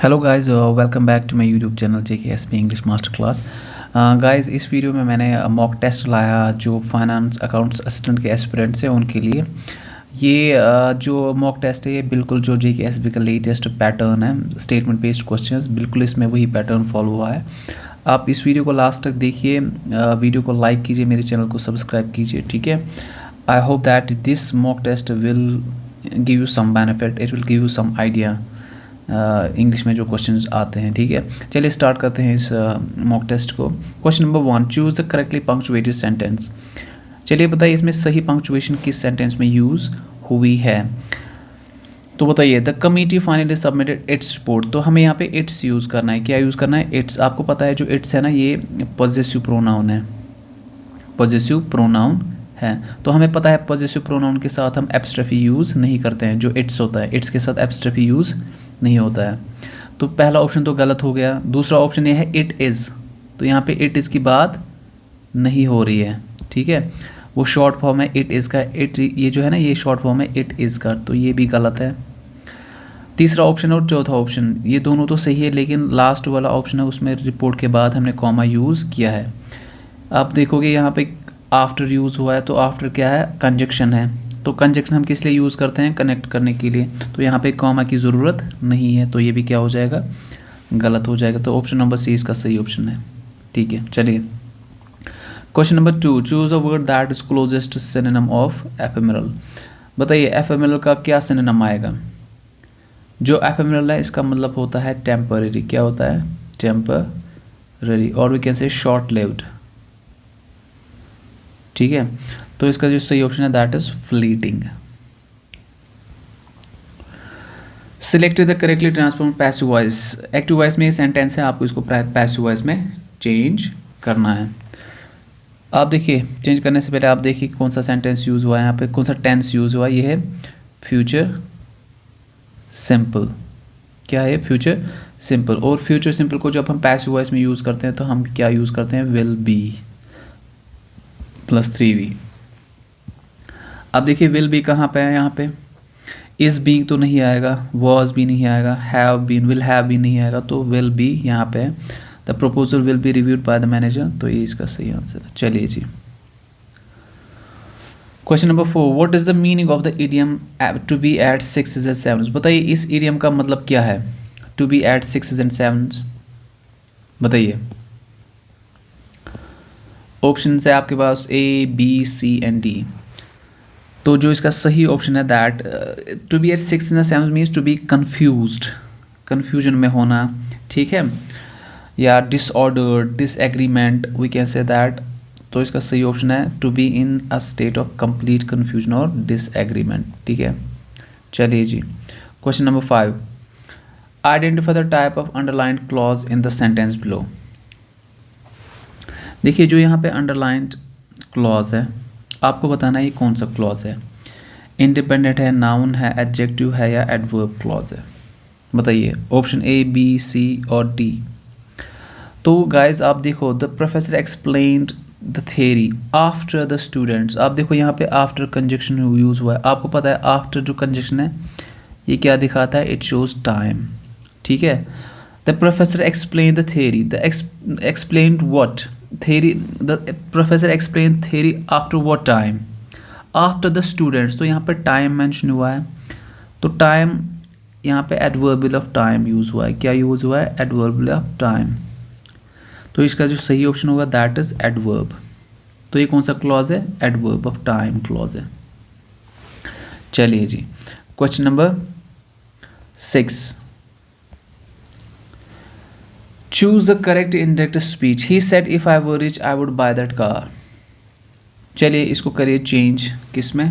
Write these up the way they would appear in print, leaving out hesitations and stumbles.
Hello guys, welcome back to my YouTube channel JKSP English master class. Guys, इस video में मैंने mock test लाया जो finance accounts assistant के aspirants हैं उनके लिए। ये जो मॉक टेस्ट है ये बिल्कुल जो JKSP का लेटेस्ट पैटर्न है, स्टेटमेंट बेस्ड क्वेश्चंस, बिल्कुल इसमें वही पैटर्न फॉलो हुआ है। आप इस वीडियो को लास्ट तक देखिए, वीडियो को लाइक कीजिए, मेरे चैनल को सब्सक्राइब कीजिए, ठीक है। I hope that this mock test will give you some benefit, it will give you some idea English में जो क्वेश्चंस आते हैं, ठीक है। चलिए स्टार्ट करते हैं इस मॉक टेस्ट को। Question number 1, choose the correctly punctuated sentence. चलिए बताइए इसमें सही पंक्चुएशन किस सेंटेंस में यूज़ हुई है। तो बताइए, the committee finally submitted its report. तो हमें यहाँ पे इट्स यूज़ करना है। क्या यूज़ करना है? इट्स। आपको पता है जो इट्स है ना, ये पॉजेसिव प्रोनाउन है, पॉजेसिव प्रोनाउन है। तो हमें पता है पॉजेसिव प्रोनाउन के साथ हम एब्स्ट्रैक्ट यूज़ नहीं करते हैं। जो इट्स होता है, इट्स के साथ एब्स्ट्रैक्ट यूज़ नहीं होता है। तो पहला ऑप्शन तो गलत हो गया। दूसरा ऑप्शन ये है इट इज़। तो यहाँ पे इट इज़ की बात नहीं हो रही है, ठीक है। वो शॉर्ट फॉर्म है इट इज़ का। इट ये जो है ना, ये शॉर्ट फॉर्म है इट इज़ का, तो ये भी गलत है। तीसरा ऑप्शन और चौथा ऑप्शन ये दोनों तो सही है, लेकिन लास्ट वाला ऑप्शन है उसमें रिपोर्ट के बाद हमने कॉमा यूज़ किया है। आप देखोगे यहाँ पे आफ्टर यूज़ हुआ है, तो आफ्टर क्या है? कंजक्शन है। तो कंजक्शन हम किस लिए यूज़ करते हैं? कनेक्ट करने के लिए। तो यहाँ पे कॉमा की ज़रूरत नहीं है, तो ये भी क्या हो जाएगा? गलत हो जाएगा। तो ऑप्शन नंबर सी इसका सही ऑप्शन है, ठीक है। चलिए question number 2, choose a word that is closest synonym of ephemeral. बताइए एफेमेरल का क्या सिनोनिम आएगा? जो एफेमेरल है इसका मतलब होता है टेम्पररी। क्या होता है? टेम्पररी, और we can say short lived, ठीक है। तो इसका जो सही ऑप्शन है that is fleeting. Select the correctly transform passive voice. Active voice में ये सेंटेंस है, आपको इसको पैसिव वॉइस में चेंज करना है। आप देखिए, चेंज करने से पहले आप देखिए कौन सा सेंटेंस यूज़ हुआ है यहाँ पे, कौन सा टेंस यूज़ हुआ है। ये है फ्यूचर सिंपल। क्या है? Future simple. और फ्यूचर सिंपल को जब हम पैसिव वॉइस में यूज़ करते हैं तो हम क्या यूज़ करते हैं? Will be plus 3v। अब देखिए विल बी कहाँ पे है? यहाँ पे इज़ बीइंग तो नहीं आएगा, वॉज भी नहीं आएगा, हैव बीन, विल हैव भी नहीं आएगा, तो विल बी यहाँ पे है। The proposal will be reviewed by the manager, तो ये इसका सही आंसर है। चलिए जी, question number 4, what is the meaning of the idiom to be at 6 and 7? बताइए इस इडियम का मतलब क्या है? टू बी एट 6 एंड 7, बताइए। ऑप्शन है आपके पास A, B, C and D। तो जो इसका सही ऑप्शन है that to be at 6 and 7 means to be confused, confusion में होना, ठीक है, या disorder, disagreement, we can say that. तो इसका सही ऑप्शन है to be in a state of complete confusion और डिसएग्रीमेंट, ठीक है। चलिए जी, question number 5, identify the type of underlined clause in the sentence below. देखिए जो यहाँ पे अंडरलाइंड क्लॉज है, आपको बताना है ये कौन सा क्लॉज है। इंडिपेंडेंट है, नाउन है, एडजेक्टिव है, या एडवर्ब क्लॉज है? बताइए ऑप्शन A, B, C और D। तो गाइज आप देखो, the professor explained the theory after the students. आप देखो यहाँ पे आफ्टर कंजक्शन यूज़ हुआ है। आपको पता है आफ्टर जो कंजक्शन है ये क्या दिखाता है? इट शोज टाइम, ठीक है। The professor explain the theory, the explained what theory, the professor explained theory after what time? After the students। तो यहाँ पे टाइम मेंशन हुआ है, तो टाइम यहाँ पे एडवर्बियल ऑफ टाइम यूज़ हुआ है। क्या यूज़ हुआ है? Adverbial of time. तो इसका जो सही ऑप्शन होगा दैट इज एडवर्ब। तो ये कौन सा क्लॉज है? एडवर्ब ऑफ टाइम क्लॉज है। चलिए जी, question number 6, choose the correct indirect speech. He said if I were rich I would buy that car। चलिए इसको करिए चेंज, किस में?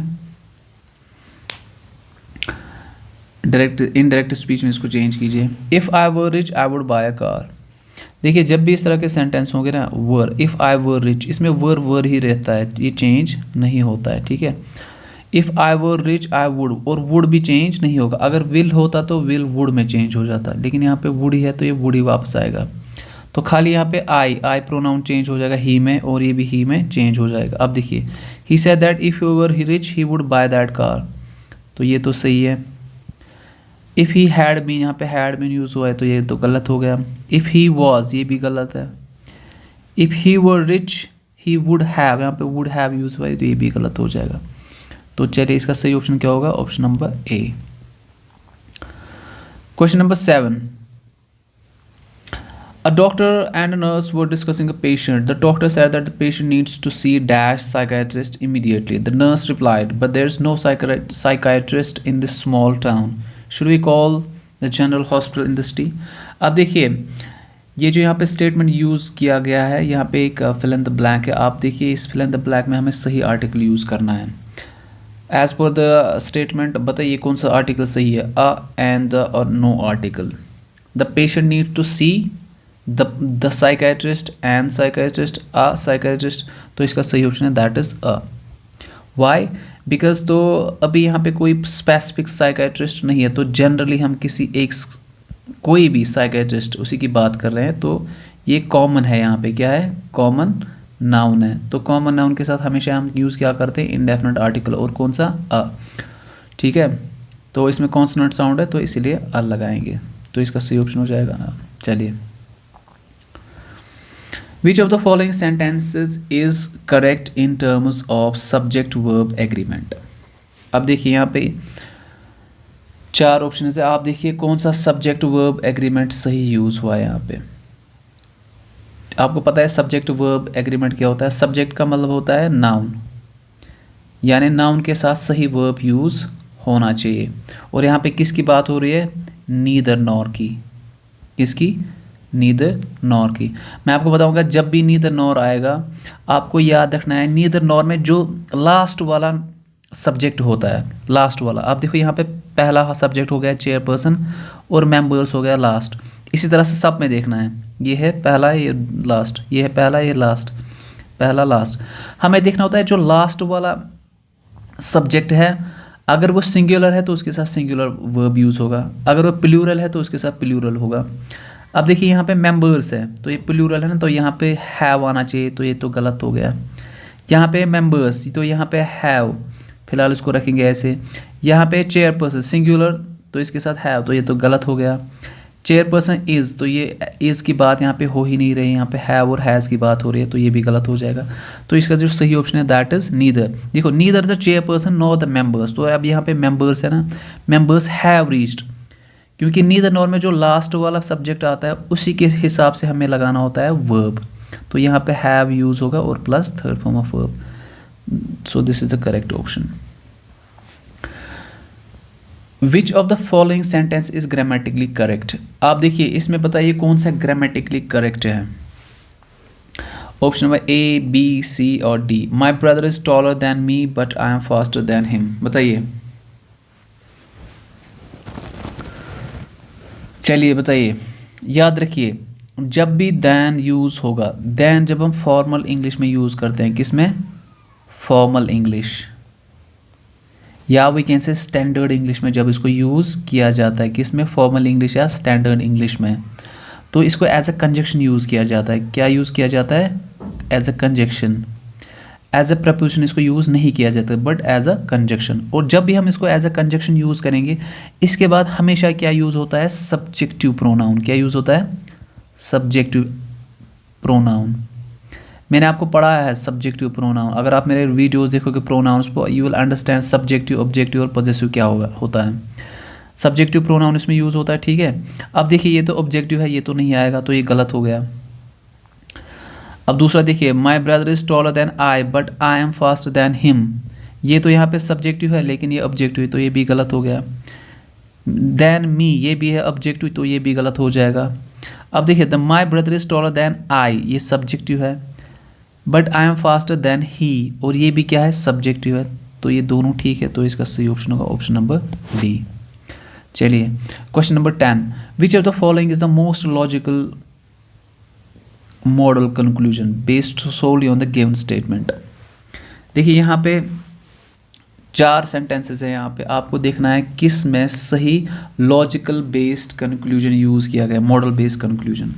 डायरेक्ट इनडायरेक्ट स्पीच में इसको चेंज कीजिए। If I were rich I would buy a car. देखिए जब भी इस तरह के सेंटेंस होंगे ना, वर, इफ़ आई वर रिच, इसमें वर ही रहता है, ये चेंज नहीं होता है, ठीक है। If I were rich I would, और वुड भी चेंज नहीं होगा। अगर विल होता तो विल वुड में चेंज हो जाता, लेकिन यहाँ पे वुड ही है तो ये वुड ही वापस आएगा। तो खाली यहाँ पे आई प्रोनाउन चेंज हो जाएगा ही में, और ये भी ही में चेंज हो जाएगा। अब देखिए, he said that if you were rich he would by that car, तो ये तो सही है। इफ़ ही हैड बीन, यहाँ पे हैड बीन यूज़ हुआ है तो ये तो गलत हो गया। इफ़ ही वॉज, ये भी गलत है। If he were rich he would have, यहाँ पे वुड हैव यूज़ हुआ है तो ये भी गलत हो जाएगा। तो चलिए इसका सही ऑप्शन क्या होगा, option number A. Question number 7, a doctor and a nurse were discussing a patient. The doctor said that the patient needs to see dash psychiatrist immediately. The nurse replied, but there's no psychiatrist in this small town. Should we call the general hospital in the city? अब देखिए ये जो यहाँ पे statement use किया गया है, यहाँ पे एक फिल इन द ब्लैंक है। आप देखिए इस फिल इन द ब्लैंक में हमें सही आर्टिकल यूज़ करना है। एज पर द स्टेटमेंट बताइए कौन सा आर्टिकल सही है, अ एंड द और no article. The patient need to see the psychiatrist and psychiatrist, a psychiatrist, तो इसका सही ऑप्शन है that is a. Why? Because तो अभी यहाँ पे कोई स्पेसिफिक साइकेट्रिस्ट नहीं है, तो जनरली हम किसी एक कोई भी साइकेट्रिस्ट उसी की बात कर रहे हैं, तो ये कॉमन है। यहाँ पे क्या है, कॉमन नाउन है। तो कॉमन नाउन के साथ हमेशा हम यूज़ क्या करते हैं, इंडेफिनिट आर्टिकल, और कौन सा, अ। ठीक है, तो इसमें कॉन्सोनेंट साउंड है तो इसीलिए अ लगाएंगे, तो इसका सही ऑप्शन हो जाएगा। चलिए, Which of the following sentences is correct in terms of subject verb agreement? अब देखिए यहाँ पे 4 ऑप्शन है, आप देखिए कौन सा सब्जेक्ट वर्ब एग्रीमेंट सही यूज़ हुआ है। यहाँ पे आपको पता है सब्जेक्ट वर्ब एग्रीमेंट क्या होता है। सब्जेक्ट का मतलब होता है नाउन, यानी नाउन के साथ सही वर्ब यूज़ होना चाहिए। और यहाँ पे किसकी बात हो रही है, नीदर नॉर की। किसकी, नीदर नॉर की। मैं आपको बताऊंगा जब भी नीदर नॉर आएगा आपको याद रखना है, नीदर नॉर में जो लास्ट वाला सब्जेक्ट होता है, लास्ट वाला, आप देखो यहाँ पे पहला सब्जेक्ट हो गया चेयरपर्सन और मेंबर्स हो गया लास्ट। इसी तरह से सब में देखना है, ये है पहला, ये लास्ट, ये है पहला, ये लास्ट, पहला लास्ट। हमें देखना होता है जो लास्ट वाला सब्जेक्ट है, अगर वो सिंगुलर है तो उसके साथ सिंगुलर वर्ब यूज़ होगा, अगर वो प्लूरल है तो उसके साथ प्लूरल होगा। अब देखिए यहाँ पे मेंबर्स है तो ये प्लूरल है ना, तो यहाँ पे हैव आना चाहिए, तो ये तो गलत हो गया। यहाँ पे मेंबर्स तो यहाँ पे हैव, फिलहाल इसको रखेंगे ऐसे। यहाँ पे चेयरपर्सन सिंगुलर तो इसके साथ हैव, तो ये तो गलत हो गया। चेयरपर्सन इज़, तो ये इज़ की बात यहाँ पे हो ही नहीं रही, यहाँ पे हैव और हैज़ की बात हो रही है, तो ये भी गलत हो जाएगा। तो इसका जो सही ऑप्शन है दैट इज़ नीदर। देखो neither the chairperson nor the members, तो अब यहाँ पे मेंबर्स है ना, मेंबर्स हैव रीच्ड, क्योंकि नीदर नॉर में जो लास्ट वाला सब्जेक्ट आता है उसी के हिसाब से हमें लगाना होता है वर्ब, तो यहाँ पे हैव यूज़ होगा और plus third form of verb. So this is the correct option. Which of the following sentence is grammatically correct? आप देखिए इसमें बताइए कौन सा ग्रामेटिकली करेक्ट है। Option number A, B, C और D. My brother is taller than me but I am faster than him. बताइए, चलिए बताइए, याद रखिए जब भी दैन यूज़ होगा, दैन जब हम फॉर्मल इंग्लिश में यूज़ करते हैं, किस में, फॉर्मल इंग्लिश, या we can say standard English में जब इसको यूज़ किया जाता है, किस में, फॉर्मल इंग्लिश या स्टैंडर्ड इंग्लिश में, तो इसको एज अ कंजक्शन यूज़ किया जाता है। क्या यूज़ किया जाता है, as a conjunction. As a preposition इसको यूज़ नहीं किया जाता बट एज अ कंजक्शन। और जब भी हम इसको एज अ कंजक्शन यूज़ करेंगे इसके बाद हमेशा क्या यूज़ होता है, सब्जेक्टिव प्रोनाउन। क्या यूज़ होता है, सब्जेक्टिव प्रोनाउन। मैंने आपको पढ़ाया है सब्जेक्टिव प्रोनाउन, अगर आप मेरे वीडियोस देखोगे प्रोनाउंस को you will understand subjective, objective और पॉजेसिव क्या होता है। सब्जेक्टिव प्रोनाउन इसमें यूज़ होता है, ठीक है। अब देखिए ये तो ऑब्जेक्टिव है, ये तो नहीं आएगा, तो ये गलत हो गया। अब दूसरा देखिए, my brother is taller than I but I am faster than him. ये तो यहाँ पे सब्जेक्टिव है लेकिन ये ऑब्जेक्टिव है, तो ये भी गलत हो गया। देन मी, ये भी है ऑब्जेक्टिव, तो ये भी गलत हो जाएगा। अब देखिए the my brother is taller than I, ये सब्जेक्टिव है, but I am faster than he, और ये भी क्या है, सब्जेक्टिव है, तो ये दोनों ठीक है, तो इसका सही ऑप्शन होगा ऑप्शन नंबर डी। चलिए question number 10, which of the following is the most logical model conclusion based solely on the given statement. देखिए यहाँ पे 4 सेंटेंसेस हैं, यहाँ पे आपको देखना है किस में सही लॉजिकल बेस्ड कंक्लूजन यूज़ किया गया, मॉडल बेस्ड कंक्लूजन।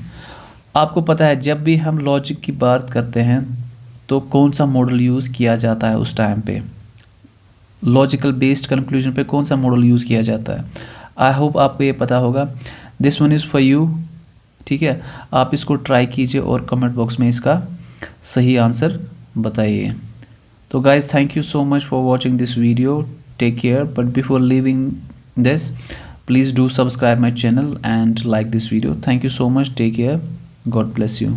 आपको पता है जब भी हम लॉजिक की बात करते हैं तो कौन सा मॉडल यूज़ किया जाता है, उस टाइम पे लॉजिकल बेस्ड कंक्लूजन पे कौन सा मॉडल यूज़ किया जाता है। आई होप आपको ये पता होगा। This one is for you. ठीक है, आप इसको ट्राई कीजिए और कमेंट बॉक्स में इसका सही आंसर बताइए। तो guys, thank you so much for watching this video. Take care, but before leaving this, please do subscribe my channel and like this video. Thank you so much. Take care. God bless you.